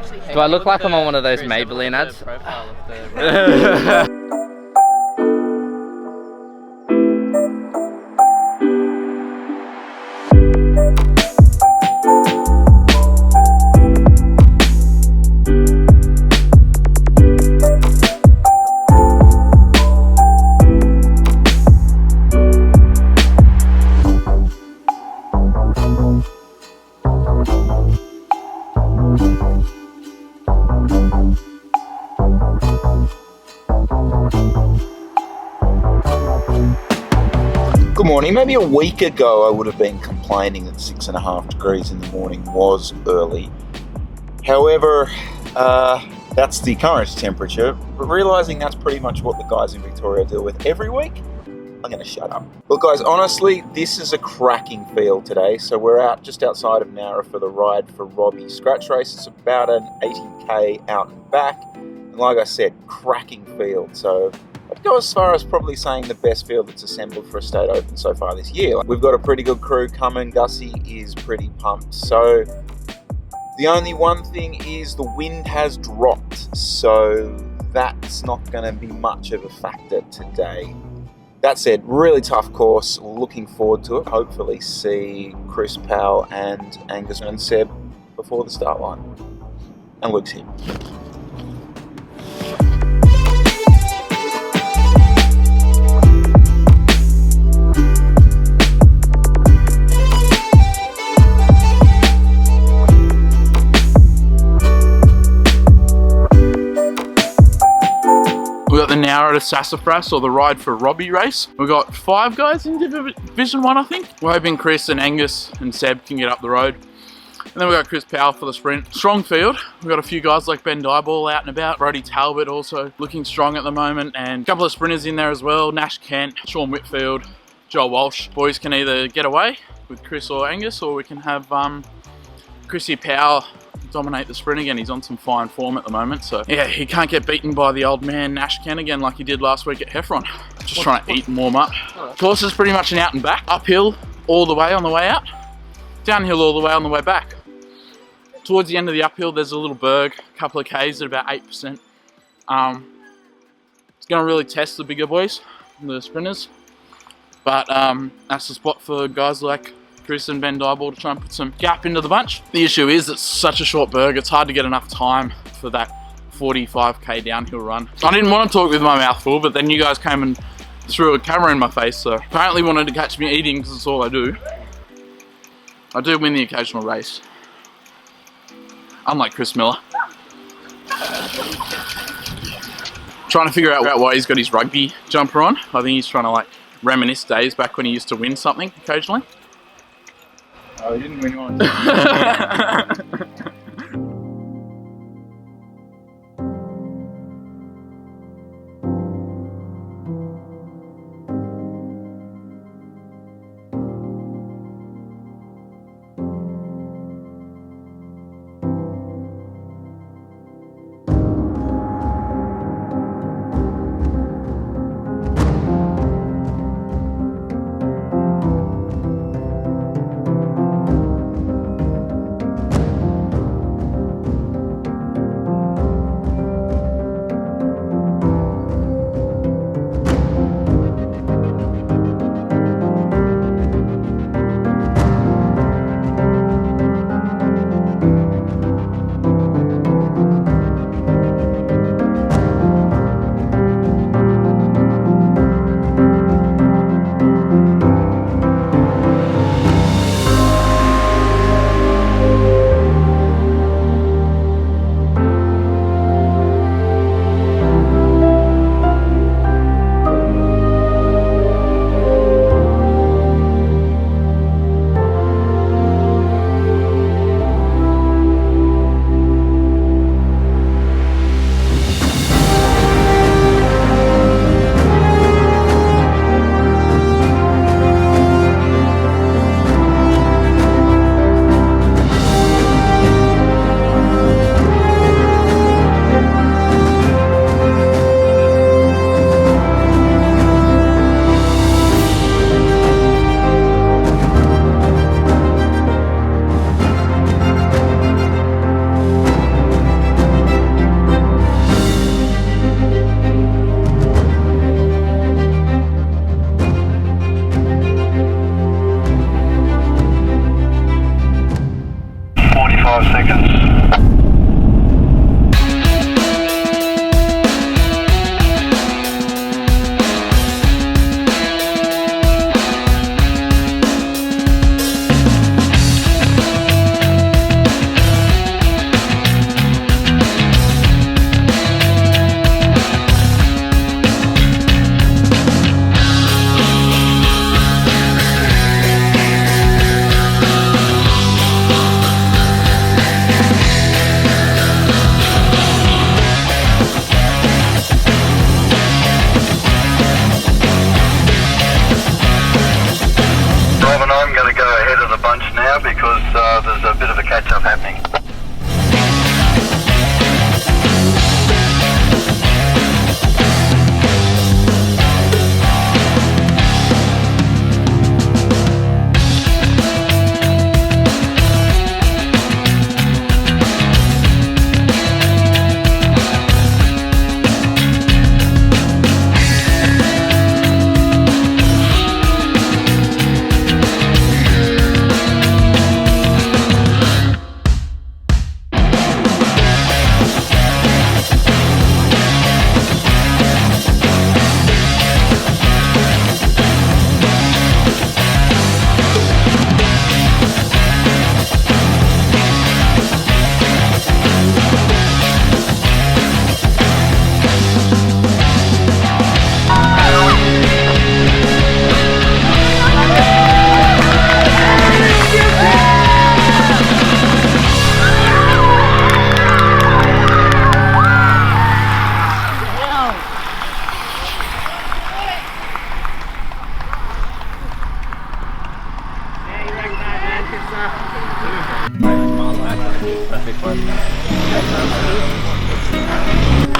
Do I look like I'm on one of those Maybelline ads? Good morning. Maybe a week ago I would have been complaining that 6.5 degrees in the morning was early. However, that's the current temperature, but realising that's pretty much what the guys in Victoria deal with every week, I'm going to shut up. Look guys, honestly, this is a cracking field today. So we're out just outside of NERO for the Ride for Robbie scratch race. It's about an 80k out and back. And like I said, cracking field. So I'd go as far as probably saying the best field that's assembled for a state open so far this year. We've got a pretty good crew coming. Gussie is pretty pumped. So the only one thing is the wind has dropped. So that's not going to be much of a factor today. That said, really tough course. Looking forward to it. Hopefully see Chris Powell and Angus and Seb before the start line. And Luke's here. We got the NERO to Sassafras, or the Ride for Robbie race. We've got 5 guys in Division 1, I think. We're hoping Chris and Angus and Seb can get up the road. And then we've got Chris Powell for the sprint. Strong field. We've got a few guys like Ben Dieball out and about. Brody Talbot also looking strong at the moment. And a couple of sprinters in there as well. Nash Kent, Sean Whitfield, Joel Walsh. Boys can either get away with Chris or Angus, or we can have Chrissy Powell dominate the sprint again. He's on some fine form at the moment, so yeah, he can't get beaten by the old man Nash Kent again like he did last week at Heffron. Just trying to eat and warm up. Course is pretty much an out and back, uphill all the way on the way out, downhill all the way on the way back. Towards the end of the uphill there's a little berg, a couple of Ks at about 8%. It's going to really test the bigger boys, the sprinters, but that's the spot for guys like Chris and Ben Dieball to try and put some gap into the bunch. The issue is it's such a short berg, it's hard to get enough time for that 45k downhill run. I didn't want to talk with my mouth full, but then you guys came and threw a camera in my face, so apparently wanted to catch me eating because it's all I do. I do win the occasional race, unlike Chris Miller. Trying to figure out why he's got his rugby jumper on. I think he's trying to like reminisce days back when he used to win something occasionally. Oh, he didn't win one.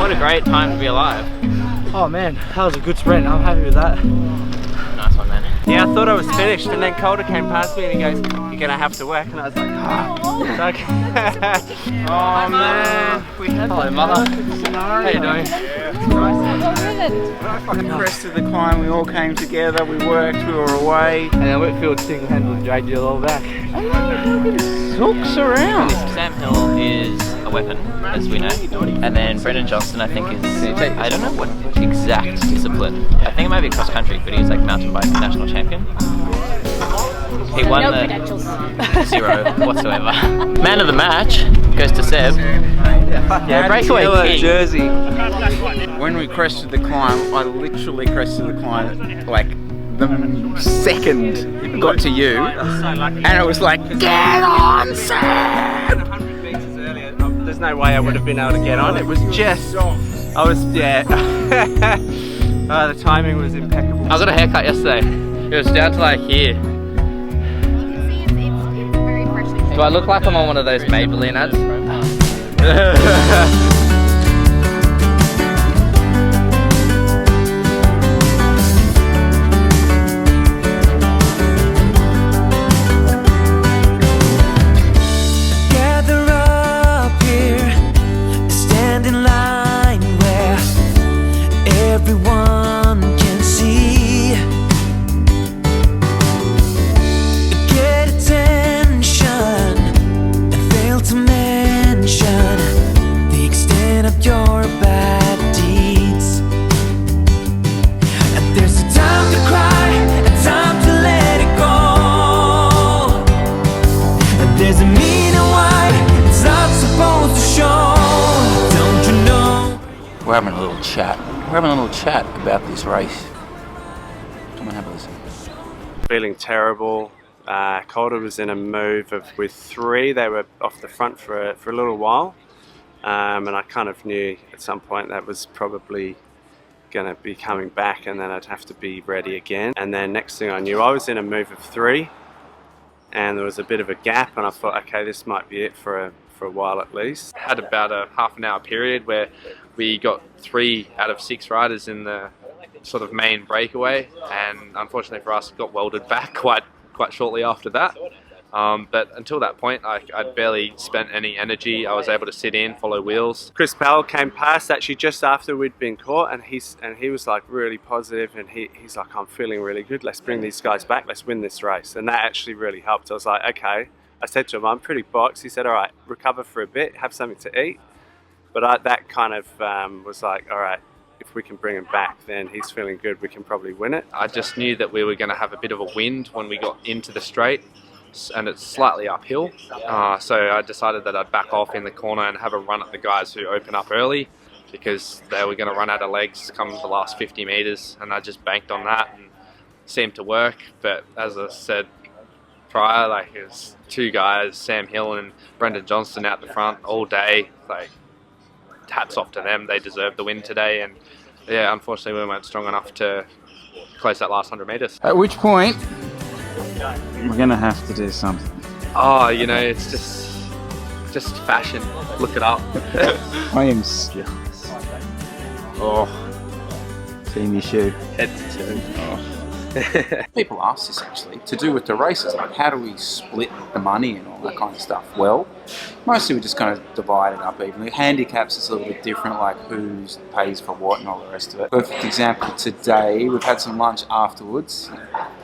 What a great time to be alive. Oh man, that was a good sprint. I'm happy with that. Nice one, man. Yeah, I thought I was finished, and then Calder came past me and he goes, "You're gonna have to work," and I was like, "Oh, oh man, we had Hello, mother. How you doing? Fucking crested the climb, we all came together, we worked, we were away. And then Whitfield single-handedly dragged you all back. Hooks around. Sam Hill is a weapon, as we know. And then Brendan Johnston, I think, is, I don't know what exact discipline. I think it might be cross country, but he's like mountain bike national champion. He won No the credentials. 0 whatsoever. Man of the match goes to Seb. Yeah, breakaway king. Jersey. When we crested the climb, I literally crested the climb like the second it got to you, and it was like, get on, Sam! There's no way I would have been able to get on. It was just, I was, yeah. The timing was impeccable. I got a haircut yesterday. It was down to like here. Do I look like I'm on one of those Maybelline ads? Everyone can see. Get attention and fail to mention the extent of your bad deeds. And there's a time to cry and time to let it go. And there's a meaning why it's not supposed to show. Don't you know? We're having a little chat. We're having a little chat about this race. Come and have a listen. Feeling terrible. Calder was in a move with 3. They were off the front for a little while, and I kind of knew at some point that was probably going to be coming back, and then I'd have to be ready again. And then next thing I knew, I was in a move of 3, and there was a bit of a gap, and I thought, okay, this might be it for a while at least. Had about a half an hour period where we got 3 out of 6 riders in the sort of main breakaway, and unfortunately for us, got welded back quite shortly after that. But until that point, I'd barely spent any energy. I was able to sit in, follow wheels. Chris Powell came past actually just after we'd been caught, and he was like really positive, and he's like, I'm feeling really good. Let's bring these guys back. Let's win this race, and that actually really helped. I was like, okay. I said to him, I'm pretty boxed. He said, all right, recover for a bit, have something to eat. But that kind of was like, all right, if we can bring him back, then he's feeling good. We can probably win it. I just knew that we were going to have a bit of a wind when we got into the straight, and it's slightly uphill. So I decided that I'd back off in the corner and have a run at the guys who open up early, because they were going to run out of legs come the last 50 meters, and I just banked on that and seemed to work. But as I said prior, like, it was 2 guys, Sam Hill and Brendan Johnston, out the front all day. Like, hats off to them. They deserved the win today, and yeah, unfortunately we weren't strong enough to close that last 100 meters. At which point, we're gonna have to do something. Oh, you know, it's just fashion. Look it up. I am jealous. Oh, see me shoe. Head to toe. Oh. People ask this actually, to do with the races, like how do we split the money and all that kind of stuff? Well, mostly we just kind of divide it up evenly. Handicaps is a little bit different, like who pays for what and all the rest of it. Perfect example today, we've had some lunch afterwards.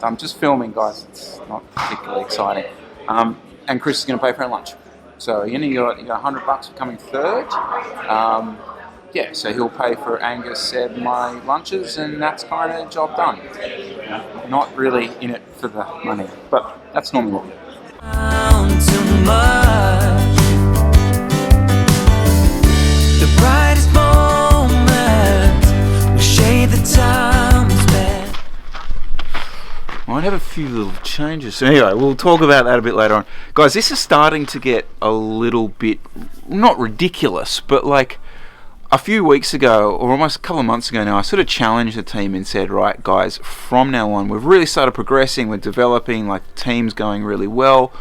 I'm just filming, guys, it's not particularly exciting. And Chris is going to pay for our lunch. So you got $100 for coming third. Yeah, so he'll pay for Angus, Seb, my lunches, and that's kind of job done. Not really in it for the money, but that's normally what we do. The brightest moment will shade the time spent. Might have a few little changes. So anyway, we'll talk about that a bit later on. Guys, this is starting to get a little bit, not ridiculous, but like, a few weeks ago, or almost a couple of months ago now, I sort of challenged the team and said, right guys, from now on, we've really started progressing, we're developing, like the team's going really well.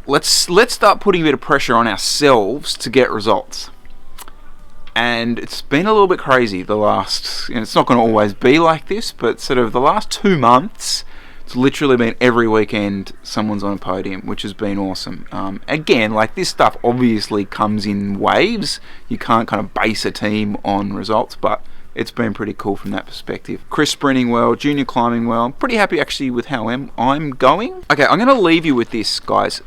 let's start putting a bit of pressure on ourselves to get results. And it's been a little bit crazy the last, and it's not going to always be like this, but sort of the last 2 months, it's literally been every weekend someone's on a podium, which has been awesome. Again, like, this stuff obviously comes in waves. You can't kind of base a team on results, but it's been pretty cool from that perspective. Chris sprinting well, Junior climbing well. I'm pretty happy actually with how I'm going. Okay, I'm going to leave you with this, guys.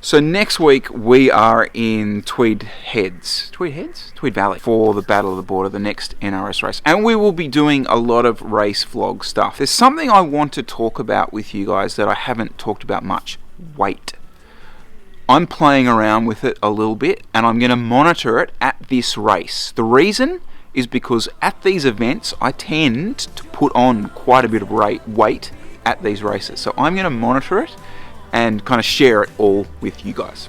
So next week we are in Tweed Valley for the Battle of the Border, the next NRS race. And we will be doing a lot of race vlog stuff. There's something I want to talk about with you guys that I haven't talked about much. Weight. I'm playing around with it a little bit, and I'm going to monitor it at this race. The reason is because at these events I tend to put on quite a bit of weight at these races. So I'm going to monitor it and kind of share it all with you guys.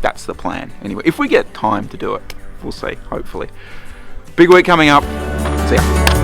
That's the plan. Anyway, if we get time to do it, we'll see, hopefully. Big week coming up. See ya.